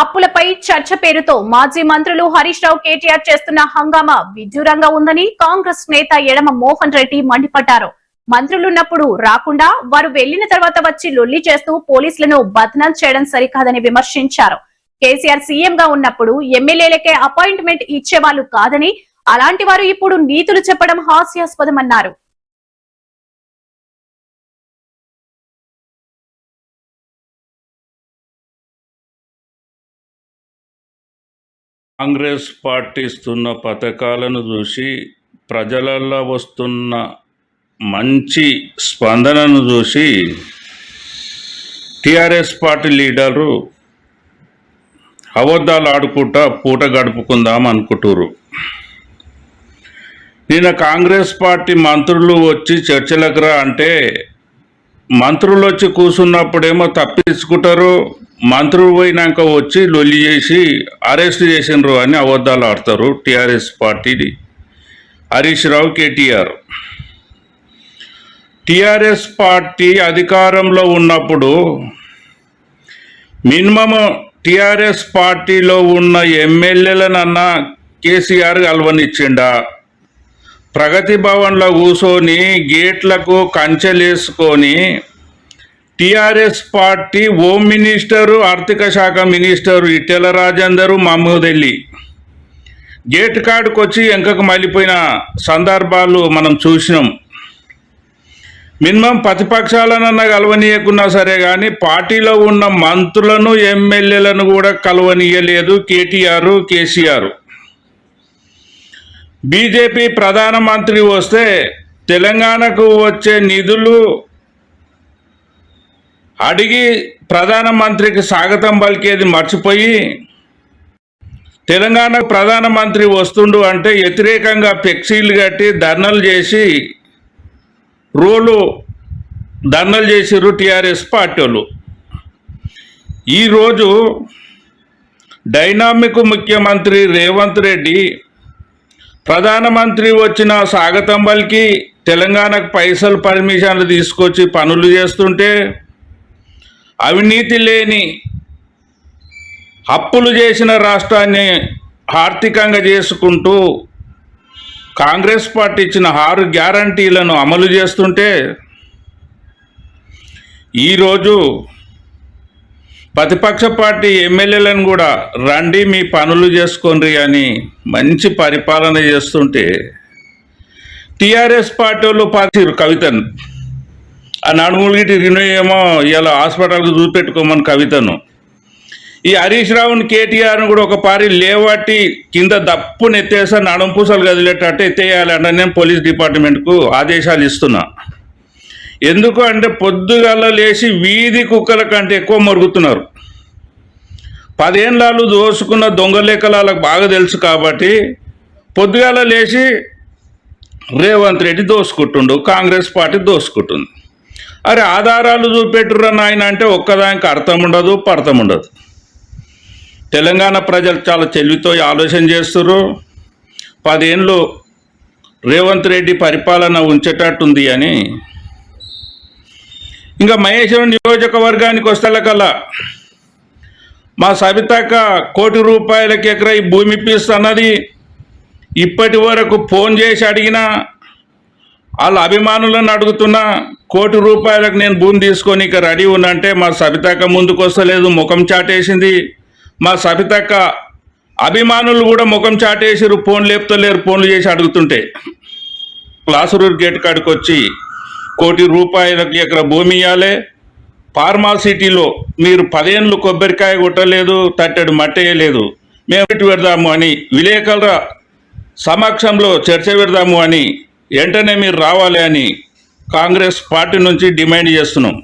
అప్పులపై చర్చ పేరుతో మాజీ మంత్రులు హరీష్ రావు, కేటీఆర్ చేస్తున్న హంగామా విడ్డూరంగా ఉందని కాంగ్రెస్ నేత యడమ మోహన్ రెడ్డి మండిపడ్డారు. మంత్రులున్నప్పుడు రాకుండా వారు వెళ్లిన తర్వాత వచ్చి లొల్లి చేస్తూ పోలీసులను బదనాం చేయడం సరికాదని విమర్శించారు. కేసీఆర్ సీఎం గా ఉన్నప్పుడు ఎమ్మెల్యేలకే అపాయింట్మెంట్ ఇచ్చేవాళ్లు కాదని, అలాంటి వారు ఇప్పుడు నీతులు చెప్పడం హాస్యాస్పదమన్నారు. కాంగ్రెస్ పార్టీ ఇస్తున్న పథకాలను చూసి ప్రజలలో వస్తున్న మంచి స్పందనను చూసి టీఆర్ఎస్ పార్టీ లీడరు అబద్ధాలు ఆడుకుంటా పూట గడుపుకుందాం అనుకుంటున్నారు. నిన్న కాంగ్రెస్ పార్టీ మంత్రులు వచ్చి చర్చలకు రా అంటే మంత్రులు వచ్చి కూర్చున్నప్పుడేమో తప్పించుకుంటారు, మంత్రులు పోయినాక వచ్చి లొల్లి చేసి అరెస్ట్ చేసినారు అని అబద్ధాలు ఆడతారు టీఆర్ఎస్ పార్టీది హరీష్ రావు, కేటీఆర్. టీఆర్ఎస్ పార్టీ అధికారంలో ఉన్నప్పుడు మినిమం టీఆర్ఎస్ పార్టీలో ఉన్న ఎమ్మెల్యేలనన్నా కేసీఆర్ కలవనిచ్చిండా? ప్రగతి భవన్లో కూర్చొని గేట్లకు కంచెలేసుకొని టీఆర్ఎస్ పార్టీ హోమ్ మినిస్టరు, ఆర్థిక శాఖ మినిస్టరు ఈటెల రాజేందర్, మహమూద్ అలీ గేట్ కాడికి వచ్చి వెంకకు మళ్ళీపోయిన సందర్భాలు మనం చూసినాం. మినిమం ప్రతిపక్షాలనన్నా కలవనీయకున్నా సరే కానీ పార్టీలో ఉన్న మంత్రులను, ఎమ్మెల్యేలను కూడా కలవనీయలేదు కేటీఆర్, కేసీఆర్. బీజేపీ ప్రధానమంత్రి వస్తే తెలంగాణకు వచ్చే నిధులు అడిగి ప్రధానమంత్రికి స్వాగతం పలికేది మర్చిపోయి తెలంగాణ ప్రధానమంత్రి వస్తుండు అంటే వ్యతిరేకంగా ఫ్లెక్సీలు కట్టి ధర్నాలు చేసి ధర్నాలు చేసిర్రు టీఆర్ఎస్ పార్టీ వాళ్ళు. ఈరోజు డైనామిక్ ముఖ్యమంత్రి రేవంత్ రెడ్డి ప్రధానమంత్రి వచ్చిన స్వాగతం పలికి తెలంగాణకు పైసలు పర్మిషన్లు తీసుకొచ్చి పనులు చేస్తుంటే అవినీతి లేని అప్పులు చేసిన రాష్ట్రాన్ని ఆర్థికంగా చేసుకుంటూ కాంగ్రెస్ పార్టీ ఇచ్చిన 6 గ్యారంటీలను అమలు చేస్తుంటే ఈరోజు ప్రతిపక్ష పార్టీ ఎమ్మెల్యేలను కూడా రండి మీ పనులు చేసుకోండి అని మంచి పరిపాలన చేస్తుంటే టీఆర్ఎస్ పార్టీ వాళ్ళు పార్టీరు కవితను ఆ నడుములగిటి ఏమో ఇలా హాస్పిటల్కి చూపెట్టుకోమని కవితను. ఈ హరీష్ రావుని, కేటీఆర్ను కూడా ఒక పారి లేవట్టి కింద దప్పు నెత్తేసా నడుము పూసలు కదిలేటట్టు ఎత్తేయాలంటే నేను పోలీస్ డిపార్ట్మెంట్కు ఆదేశాలు ఇస్తున్నా. ఎందుకు అంటే పొద్దుగాల లేచి వీధి కుక్కల కంటే ఎక్కువ మొరుగుతున్నారు. 10 ఏళ్ళు దోసుకున్న దొంగ లెక్కలు వాళ్ళకి బాగా తెలుసు కాబట్టి పొద్దుగాల లేచి రేవంత్ రెడ్డి దోసుకుంటుండు, కాంగ్రెస్ పార్టీ దోసుకుంటుంది. అరే ఆధారాలు చూపెట్టుర్రా నాయన అంటే ఒక్కదానికి అర్థం ఉండదు, పర్థం ఉండదు. తెలంగాణ ప్రజలు చాలా తెలివితో ఆలోచన చేస్తున్నారు. 10 ఏళ్ళు రేవంత్ రెడ్డి పరిపాలన ఉంచేటట్టుంది అని. ఇంకా మహేశ్వరం నియోజకవర్గానికి వస్తేలకల్లా మా సబితక్క ₹1 కోటి ఎకరా ఈ భూమి ఇప్పిస్తున్నది. ఇప్పటి వరకు ఫోన్ చేసి అడిగినా వాళ్ళ అభిమానులను అడుగుతున్నా ₹1 కోటి నేను భూమి తీసుకొని ఇక రెడీ ఉన్నంటే మా సబితక్క ముందుకు వస్తలేదు, ముఖం చాటేసింది. మా సబితక్క అభిమానులు కూడా ముఖం చాటేసిరు, ఫోన్ లేపుతలేరు, ఫోన్లు చేసి అడుగుతుంటే. లాసరూరు గేట్ కాడికి వచ్చి ₹1 కోటి ఎకరా భూమి ఇవ్వాలి. ఫార్మాసిటీలో మీరు 10 ఏళ్ళు కొబ్బరికాయ కొట్టలేదు, తట్టెడు మట్టేయలేదు, మేము ఇటు పెడదాము అని విలేకరుల సమక్షంలో చర్చ పెడదాము అని వెంటనే మీరు రావాలి అని కాంగ్రెస్ పార్టీ నుంచి డిమాండ్ చేస్తున్నాం.